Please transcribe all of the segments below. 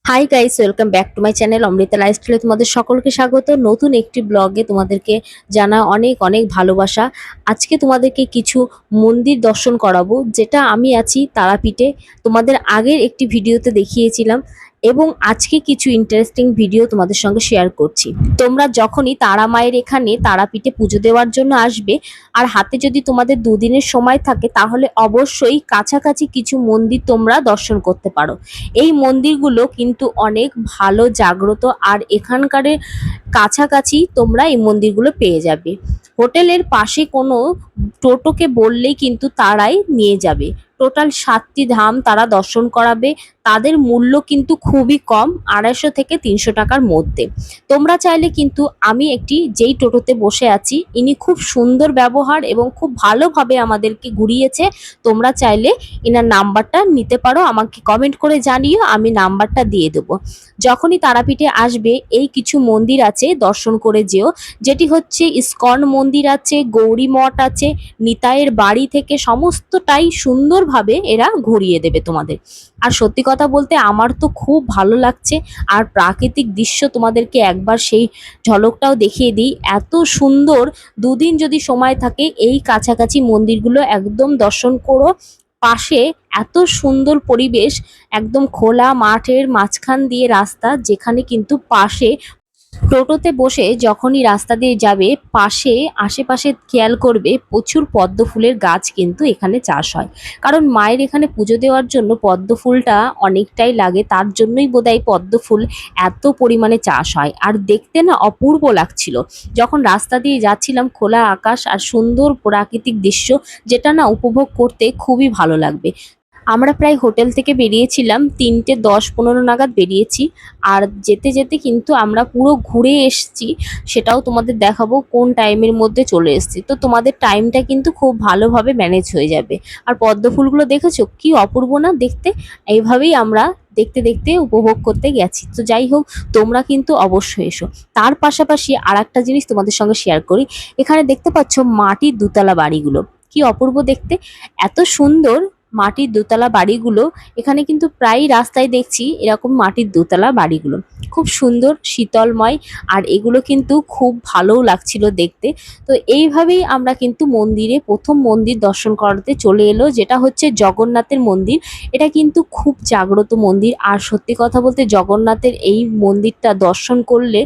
High guys, welcome back to my channel Amrita লাইফস্টাইলে তোমাদের সকলকে স্বাগত। নতুন একটি ব্লগে তোমাদেরকে জানা অনেক অনেক ভালোবাসা। আজকে তোমাদেরকে কিছু মন্দির দর্শন করাবো, যেটা আমি আছি তারাপীঠে। তোমাদের আগের একটি ভিডিওতে দেখিয়েছিলাম এবং আজকে কিছু ইন্টারেস্টিং ভিডিও তোমাদের সঙ্গে শেয়ার করছি। তোমরা যখনই তারা মায়ের এখানে তারাপীঠে পুজো দেওয়ার জন্য আসবে আর হাতে যদি তোমাদের দুদিনের সময় থাকে, তাহলে অবশ্যই কাছাকাছি কিছু মন্দির তোমরা দর্শন করতে পারো। এই মন্দিরগুলো কিন্তু অনেক ভালো জাগ্রত, আর এখানকার কাছাকাছি তোমরা এই মন্দিরগুলো পেয়ে যাবে। হোটেলের পাশে কোনো টোটোকে বললেই কিন্তু তারাই নিয়ে যাবে। টোটাল 7টি ধাম তারা দর্শন করাবে। তাদের মূল্য কিন্তু খুবই কম, 250 থেকে 300 টাকার মধ্যে। তোমরা চাইলে কিন্তু আমি যেই টোটোতে বসে আছি, ইনি খুব সুন্দর ব্যবহার এবং খুব ভালোভাবে আমাদেরকে ঘুরিয়েছে। তোমরা চাইলে এনার নাম্বারটা নিতে পারো, আমাকে কমেন্ট করে জানিও, আমি নাম্বারটা দিয়ে দেবো। যখনই তারাপীঠে আসবে এই কিছু মন্দির আছে, দর্শন করে যেও। যেটি হচ্ছে ইস্কন মন্দির আছে, গৌরী মঠ আছে, নিতাইয়ের বাড়ি থেকে সমস্তটাই সুন্দরভাবে এরা ঘুরিয়ে দেবে তোমাদের। আর সত্যি কথা বলতে আমার তো খুব ভালো লাগছে। আর প্রাকৃতিক দৃশ্য তোমাদেরকে একবার সেই ঝলকটাও দেখিয়ে দিই। এত সুন্দর, দুদিন যদি সময় থাকে এই কাছাকাছি মন্দিরগুলো একদম দর্শন করো। পাশে এত সুন্দর পরিবেশ, একদম খোলা মাঠের মাঝখান দিয়ে রাস্তা, যেখানে কিন্তু পাশে টোটোতে বসে যখনই রাস্তা দিয়ে যাবে, পাশে আশেপাশে খেয়াল করবে প্রচুর পদ্ম ফুলের গাছ কিন্তু এখানে চাষ হয়। কারণ মায়ের এখানে পুজো দেওয়ার জন্য পদ্ম ফুলটা অনেকটাই লাগে, তার জন্যই বোধহয় পদ্ম ফুল এত পরিমাণে চাষ হয়। আর দেখতে না অপূর্ব লাগছিল যখন রাস্তা দিয়ে যাচ্ছিলাম, খোলা আকাশ আর সুন্দর প্রাকৃতিক দৃশ্য, যেটা না উপভোগ করতে খুবই ভালো লাগবে। আমরা প্রায় হোটেল থেকে বেরিয়েছিলাম 3:10-15 নাগাদ বেরিয়েছি। আর যেতে যেতে কিন্তু আমরা পুরো ঘুরে এসেছি, সেটাও তোমাদের দেখাবো কোন টাইমের মধ্যে চলে এসেছি। তো তোমাদের টাইমটা কিন্তু খুব ভালোভাবে ম্যানেজ হয়ে যাবে। আর পদ্ম ফুলগুলো দেখেছো কি অপূর্ব না দেখতে? এইভাবেই আমরা দেখতে দেখতে উপভোগ করতে গেছি। তো যাই হোক, তোমরা কিন্তু অবশ্যই এসো। তার পাশাপাশি আর একটা জিনিস তোমাদের সঙ্গে শেয়ার করি। এখানে দেখতে পাচ্ছ মাটির দোতলা বাড়িগুলো, কি অপূর্ব দেখতে, এত সুন্দর মাটির দোতলা বাড়িগুলো। এখানে কিন্তু প্রায় রাস্তায় দেখছি এরকম মাটির দোতলা বাড়িগুলো, খুব সুন্দর শীতলময়। আর এগুলো কিন্তু খুব ভালোও লাগছিল দেখতে। তো এইভাবেই আমরা কিন্তু মন্দিরে প্রথম মন্দির দর্শন করাতে চলে এলো, যেটা হচ্ছে জগন্নাথের মন্দির। এটা কিন্তু খুব জাগ্রত মন্দির। আর সত্যি কথা বলতে জগন্নাথের এই মন্দিরটা দর্শন করলে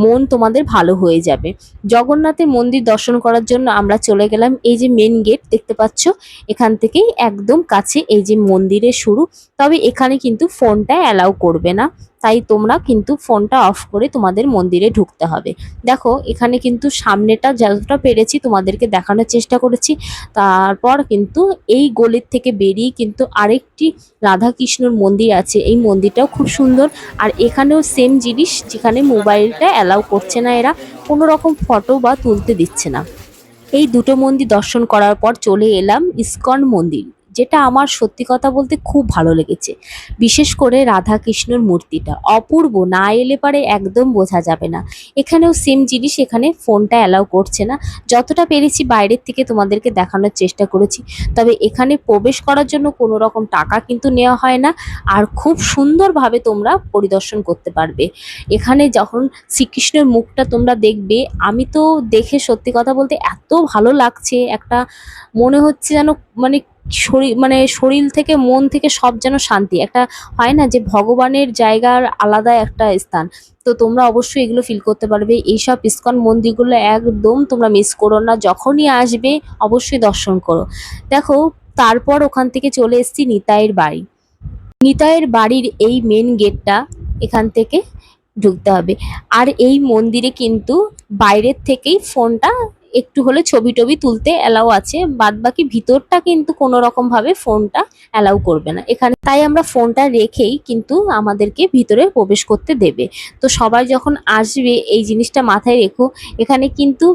মন তোমাদের ভালো হয়ে যাবে। জগন্নাথের মন্দির দর্শন করার জন্য আমরা চলে গেলাম, এই যে মেন গেট দেখতে পাচ্ছ, এখান থেকেই একদম কাছে এই যে মন্দিরের শুরু। তবে এখানে কিন্তু ফোনটা অ্যালাউ করবে না, তাই তোমরা কিন্তু ফোনটা অফ করে তোমাদের মন্দিরে ঢুকতে হবে। দেখো এখানে কিন্তু সামনেটা যতটা পেরেছি তোমাদেরকে দেখানোর চেষ্টা করেছি। তারপর কিন্তু এই গলির থেকে বেরিয়ে কিন্তু আরেকটি রাধাকৃষ্ণর মন্দির আছে, এই মন্দিরটাও খুব সুন্দর। আর এখানেও সেম জিনিস, যেখানে মোবাইলটা অ্যালাউ করছে না, এরা কোনো রকম ফটো বা তুলতে দিচ্ছে না। এই দুটো মন্দির দর্শন করার পর চলে এলাম ইস্কন মন্দির, যেটা আমার সত্যি কথা বলতে খুব ভালো লেগেছে। বিশেষ করে রাধা কৃষ্ণর মূর্তিটা অপূর্ব, না এলে পারে একদম বোঝা যাবে না। এখানেও সেম জিনিস, এখানে ফোনটা অ্যালাউ করছে না। যতটা পেরেছি বাইরের থেকে তোমাদেরকে দেখানোর চেষ্টা করেছি। তবে এখানে প্রবেশ করার জন্য কোনো রকম টাকা কিন্তু নেওয়া হয় না। আর খুব সুন্দরভাবে তোমরা পরিদর্শন করতে পারবে। এখানে যখন শ্রীকৃষ্ণের মুখটা তোমরা দেখবে, আমি তো দেখে সত্যি কথা বলতে এত ভালো লাগছে, একটা মনে হচ্ছে যেন মানে শরীর থেকে মন থেকে সব যেন শান্তি। একটা হয় না যে ভগবানের জায়গার আলাদা একটা স্থান। তো তোমরা অবশ্যই এগুলো ফিল করতে পারবে। এইসব ইস্কন মন্দিরগুলো একদম তোমরা মিস করো না, যখনই আসবে অবশ্যই দর্শন করো। দেখো, তারপর ওখান থেকে চলে এসেছি নিতাইয়ের বাড়ি। নিতাইয়ের বাড়ির এই মেন গেটটা, এখান থেকে ঢুকতে হবে। আর এই মন্দিরে কিন্তু বাইরের থেকেই ফোনটা একটু হলে ছবি টবি তুলতে অ্যালাউ আছে, বাদ বাকি ভিতরটা কিন্তু কোনো রকম ভাবে ফোনটা অ্যালাউ করবে না এখানে। তাই আমরা ফোনটা রেখেই কিন্তু আমাদেরকে ভিতরে প্রবেশ করতে দেবে। তো সবাই যখন আসবে এই জিনিসটা মাথায় রেখো, এখানে কিন্তু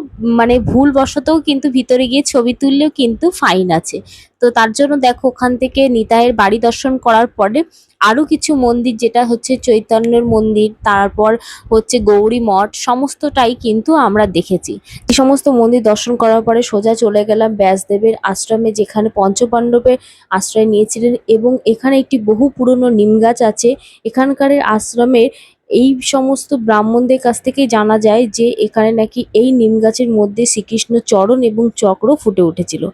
ভুলবশতও কিন্তু ভিতরে গিয়ে ছবি তুললেও কিন্তু ফাইন আছে। তো তার জন্য দেখো, ওখান থেকে নিতাইয়ের বাড়ি দর্শন করার পরে আরও কিছু মন্দির যেটা হচ্ছে চৈতন্যের মন্দির, তারপর হচ্ছে গৌরী মঠ, সমস্তটাই কিন্তু আমরা দেখেছি। এই সমস্ত মন্দির দর্শন করার পরে সোজা চলে গেলাম ব্যাসদেবের আশ্রমে, যেখানে পঞ্চপাণ্ডবের আশ্রয় নিয়েছিলেন এবং এখানে একটি বহু পুরনো নিম গাছ আছে। এখানকার আশ্রমের এই সমস্ত ব্রাহ্মণদের কাছ থেকেই জানা যায় যে এখানে নাকি এই নিম গাছের মধ্যে শ্রীকৃষ্ণ চরণ এবং চক্র ফুটে উঠেছিল।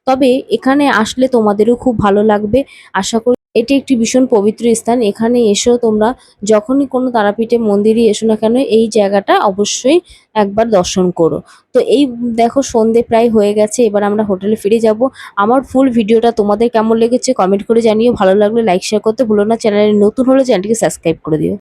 তবে এখানে আসলে তোমাদেরও খুব ভালো লাগবে, আশা করি। এটি একটি ভীষণ পবিত্র স্থান। এখানে এসেও তোমরা যখনই কোনো তারাপীঠে মন্দিরে এসো না কেন, এই জায়গাটা অবশ্যই একবার দর্শন করো। তো এই দেখো সন্ধে প্রায় হয়ে গেছে, এবার আমরা হোটেলে ফিরে যাব। আমার ফুল ভিডিওটা তোমাদের কেমন লেগেছে কমেন্ট করে জানিও। ভালো লাগলে লাইক শেয়ার করতে ভুলো না। চ্যানেলে নতুন হলে চ্যানেলটিকে সাবস্ক্রাইব করে দিও।